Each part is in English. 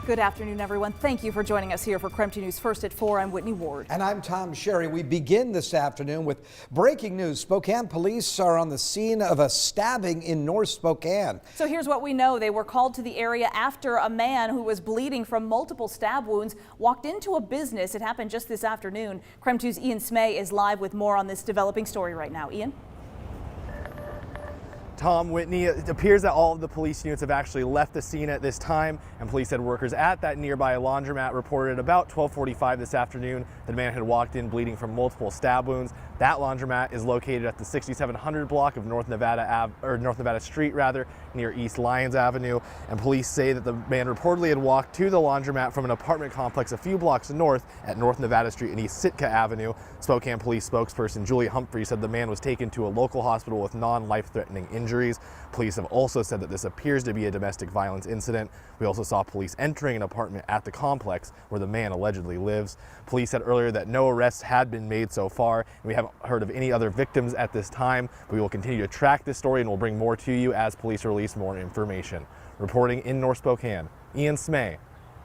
Good afternoon, everyone. Thank you for joining us here for KREM 2 News First at 4. I'm Whitney Ward. And I'm Tom Sherry. We begin this afternoon with breaking news. Spokane police are on the scene of a stabbing in North Spokane. So here's what we know. They were called to the area after a man who was bleeding from multiple stab wounds walked into a business. It happened just this afternoon. KREM 2's Ian Smay is live with more on this developing story right now. Ian? Tom, Whitney, it appears that all of the police units have actually left the scene at this time, and police said workers at that nearby laundromat reported about 12:45 this afternoon that a man had walked in bleeding from multiple stab wounds. That laundromat is located at the 6700 block of North Nevada Street, near East Lyons Avenue, and police say that the man reportedly had walked to the laundromat from an apartment complex a few blocks north at North Nevada Street and East Sitka Avenue. Spokane police spokesperson Julie Humphrey said the man was taken to a local hospital with non-life-threatening injuries. Police have also said that this appears to be a domestic violence incident. We also saw police entering an apartment at the complex where the man allegedly lives. Police said earlier that no arrests had been made so far, and we haven't heard of any other victims at this time. We will continue to track this story and we'll bring more to you as police release more information. Reporting in North Spokane, Ian Smay,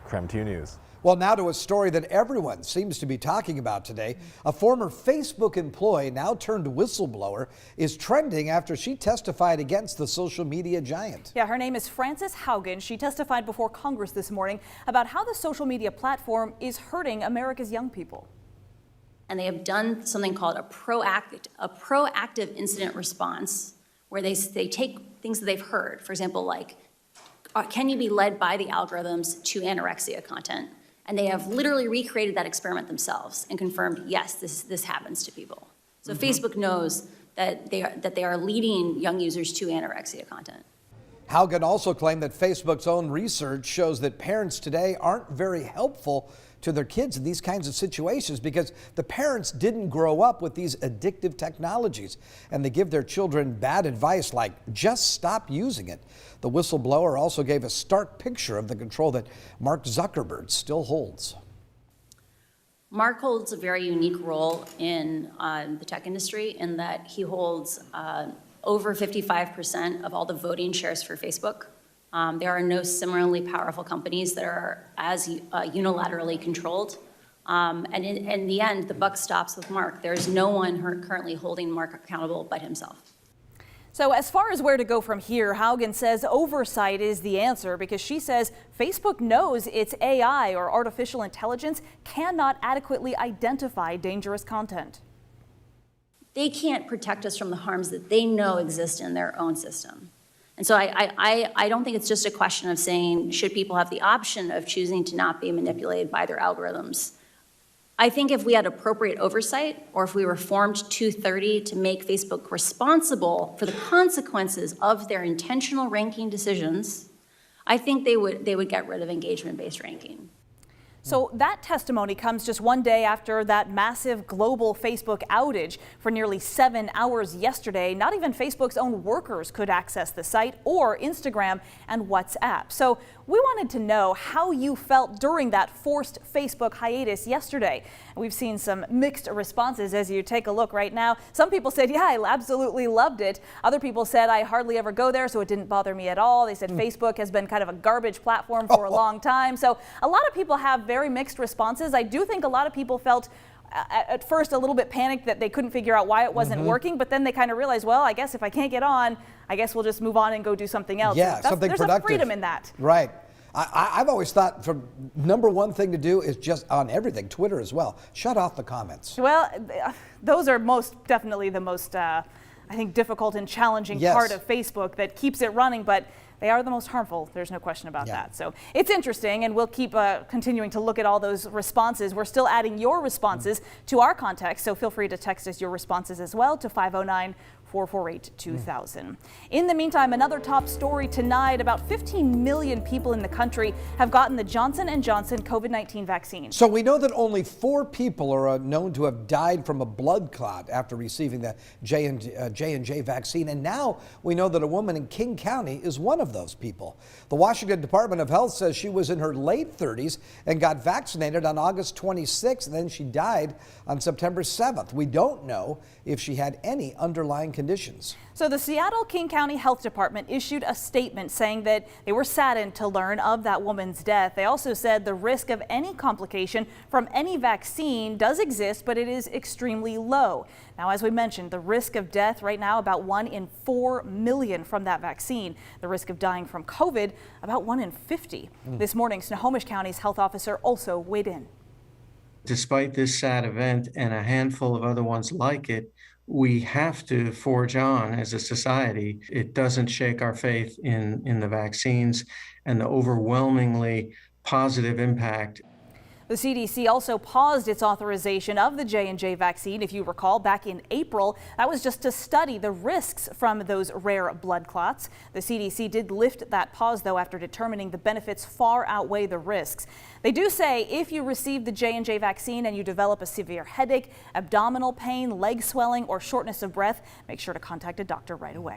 KREM 2 News. Well, now to a story that everyone seems to be talking about today. A former Facebook employee, now turned whistleblower, is trending after she testified against the social media giant. Yeah, her name is Frances Haugen. She testified before Congress this morning about how the social media platform is hurting America's young people. And they have done something called a proactive incident response, where they take things that they've heard, for example, like, can you be led by the algorithms to anorexia content? And they have literally recreated that experiment themselves and confirmed, yes, this happens to people. So Facebook knows that they are leading young users to anorexia content. Haugen also claimed that Facebook's own research shows that parents today aren't very helpful to their kids in these kinds of situations because the parents didn't grow up with these addictive technologies, and they give their children bad advice like just stop using it. The whistleblower also gave a stark picture of the control that Mark Zuckerberg still holds. Mark holds a very unique role in the tech industry in that he holds over 55% of all the voting shares for Facebook. There are no similarly powerful companies that are as unilaterally controlled. And in the end, the buck stops with Mark. There is no one currently holding Mark accountable but himself. So as far as where to go from here, Haugen says oversight is the answer because she says Facebook knows its AI, or artificial intelligence, cannot adequately identify dangerous content. They can't protect us from the harms that they know exist in their own system. And so I don't think it's just a question of saying, should people have the option of choosing to not be manipulated by their algorithms? I think if we had appropriate oversight, or if we reformed 230 to make Facebook responsible for the consequences of their intentional ranking decisions, I think they would get rid of engagement-based ranking. So that testimony comes just one day after that massive global Facebook outage for nearly 7 hours yesterday. Not even Facebook's own workers could access the site or Instagram and WhatsApp. So we wanted to know how you felt during that forced Facebook hiatus yesterday. We've seen some mixed responses as you take a look right now. Some people said, yeah, I absolutely loved it. Other people said, I hardly ever go there, so it didn't bother me at all. They said Facebook has been kind of a garbage platform for a long time. So a lot of people have very mixed responses. I do think a lot of people felt at first a little bit panicked that they couldn't figure out why it wasn't working, but then they kind of realized, well, I guess if I can't get on, I guess we'll just move on and go do something else. Yeah, something there's productive. A freedom in that. Right. I've always thought the number one thing to do is just on everything, Twitter as well, shut off the comments. Well, those are definitely the most, I think, difficult and challenging part of Facebook that keeps it running, but they are the most harmful. There's no question about that. So it's interesting, and we'll keep continuing to look at all those responses. We're still adding your responses to our context, so feel free to text us your responses as well to 509-448-2000. In the meantime, another top story tonight: about 15 million people in the country have gotten the Johnson & Johnson COVID-19 vaccine. So we know that only 4 people are known to have died from a blood clot after receiving the J&J vaccine, and now we know that a woman in King County is one of those people. The Washington Department of Health says she was in her late 30s and got vaccinated on August 26th, and then she died on September 7th. We don't know if she had any underlying conditions. So the Seattle King County Health Department issued a statement saying that they were saddened to learn of that woman's death. They also said the risk of any complication from any vaccine does exist, but it is extremely low. Now, as we mentioned, the risk of death right now, about 1 in 4 million from that vaccine. The risk of dying from COVID, about 1 in 50. This morning, Snohomish County's health officer also weighed in. Despite this sad event and a handful of other ones like it, we have to forge on as a society. It doesn't shake our faith in the vaccines and the overwhelmingly positive impact. The CDC also paused its authorization of the J&J vaccine. If you recall, back in April, that was just to study the risks from those rare blood clots. The CDC did lift that pause, though, after determining the benefits far outweigh the risks. They do say if you receive the J&J vaccine and you develop a severe headache, abdominal pain, leg swelling, or shortness of breath, make sure to contact a doctor right away.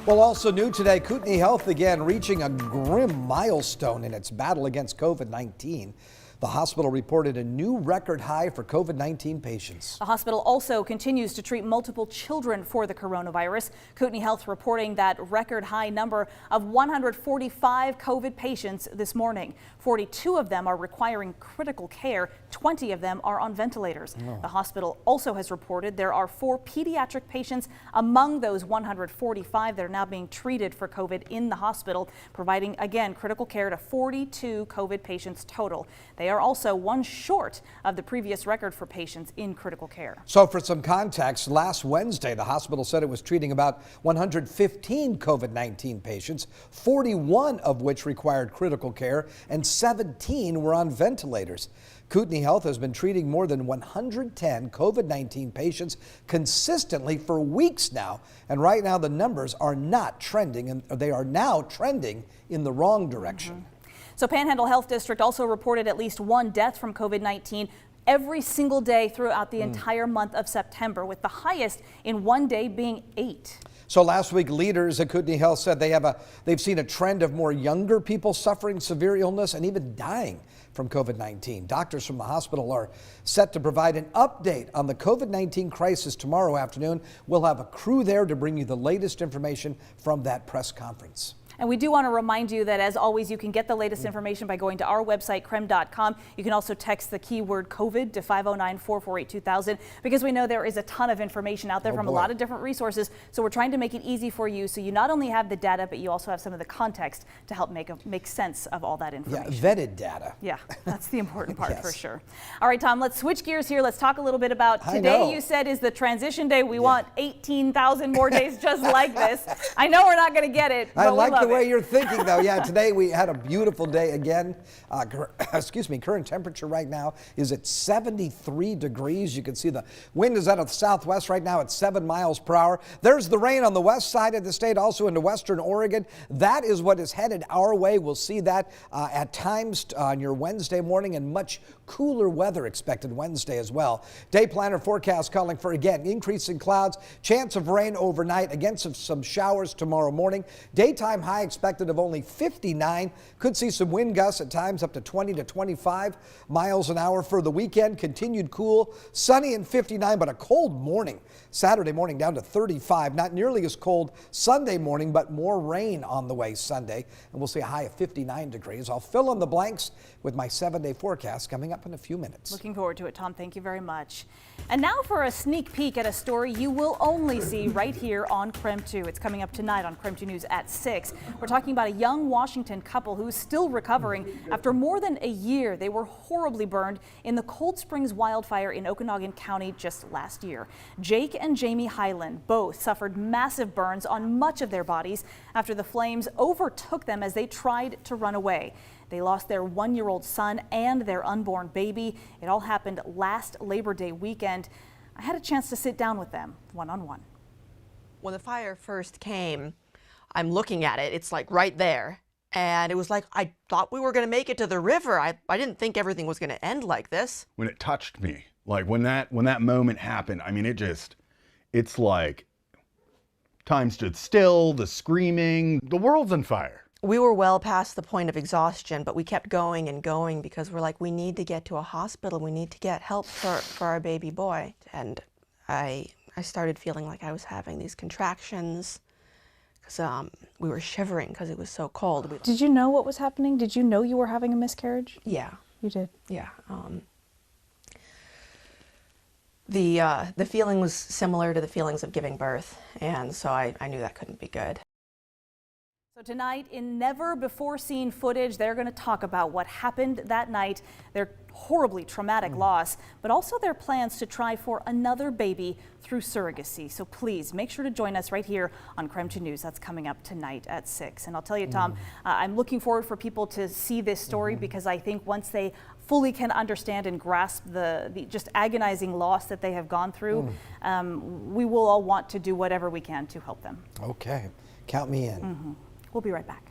Well, also new today, Kootenai Health again reaching a grim milestone in its battle against COVID-19. The hospital reported a new record high for COVID-19 patients. The hospital also continues to treat multiple children for the coronavirus. Kootenai Health reporting that record high number of 145 COVID patients this morning. 42 of them are requiring critical care. 20 of them are on ventilators. The hospital also has reported there are 4 pediatric patients among those 145 that are now being treated for COVID in the hospital, providing, again, critical care to 42 COVID patients total. They are also 1 short of the previous record for patients in critical care. So for some context, last Wednesday, the hospital said it was treating about 115 COVID-19 patients, 41 of which required critical care and 17 were on ventilators. Kootenai Health has been treating more than 110 COVID-19 patients consistently for weeks now. And right now the numbers are not trending, and they are now trending in the wrong direction. So Panhandle Health District also reported at least 1 death from COVID-19 every single day throughout the entire month of September, with the highest in 1 day being 8. So last week, leaders at Kootenai Health said they've seen a trend of more younger people suffering severe illness and even dying from COVID-19. Doctors from the hospital are set to provide an update on the COVID-19 crisis tomorrow afternoon. We'll have a crew there to bring you the latest information from that press conference. And we do want to remind you that, as always, you can get the latest information by going to our website, krem.com. You can also text the keyword COVID to 509-448-2000, because we know there is a ton of information out there from a lot of different resources. So we're trying to make it easy for you, so you not only have the data, but you also have some of the context to help make sense of all that information. Yeah, vetted data. Yeah, that's the important part. Yes. For sure. All right, Tom, let's switch gears here. Let's talk a little bit about today. You said is the transition day. We want 18,000 more days just like this. I know we're not going to get it, but I like we love the way it. you're thinking, though. Yeah, today we had a beautiful day again. Excuse me, current temperature right now is at 73 degrees. You can see the wind is out of the southwest right now at 7 miles per hour. There's the rain on the west side of the state, also into western Oregon. That is what is headed our way. We'll see that at times on your Wednesday morning, and much cooler weather expected Wednesday as well. Day planner forecast calling for, again, increasing clouds, chance of rain overnight, again some showers tomorrow morning. Daytime high expected of only 59. Could see some wind gusts at times up to 20 to 25 miles an hour for the weekend. Continued cool, sunny and 59, but a cold morning. Saturday morning down to 35. Not nearly as cold Sunday morning, but more rain on the way Sunday. And we'll see a high of 59 degrees. I'll fill in the blanks with my 7-day forecast coming up in a few minutes. Looking forward to it, Tom. Thank you very much. And now for a sneak peek at a story you will only see right here on KREM 2. It's coming up tonight on KREM 2 News at 6. We're talking about a young Washington couple who's still recovering after more than a year. They were horribly burned in the Cold Springs wildfire in Okanogan County just last year. Jake and Jamie Hyland both suffered massive burns on much of their bodies after the flames overtook them as they tried to run away. They lost their 1-year-old son and their unborn baby. It all happened last Labor Day weekend. I had a chance to sit down with them one-on-one. When the fire first came, I'm looking at it, it's like right there. And it was like, I thought we were going to make it to the river. I didn't think everything was going to end like this. When it touched me, like when that moment happened, I mean, it's like time stood still, the screaming, the world's on fire. We were well past the point of exhaustion, but we kept going and going because we're like, we need to get to a hospital. We need to get help for our baby boy. And I I started feeling like I was having these contractions because we were shivering because it was so cold. Did you know what was happening? Did you know you were having a miscarriage? Yeah. You did? Yeah. The feeling was similar to the feelings of giving birth, and so I knew that couldn't be good. So tonight, in never-before-seen footage, they're going to talk about what happened that night, their horribly traumatic loss, but also their plans to try for another baby through surrogacy. So please make sure to join us right here on Crime 2 News. That's coming up tonight at 6. And I'll tell you, Tom, I'm looking forward for people to see this story because I think once they fully can understand and grasp the just agonizing loss that they have gone through, we will all want to do whatever we can to help them. Okay, count me in. We'll be right back.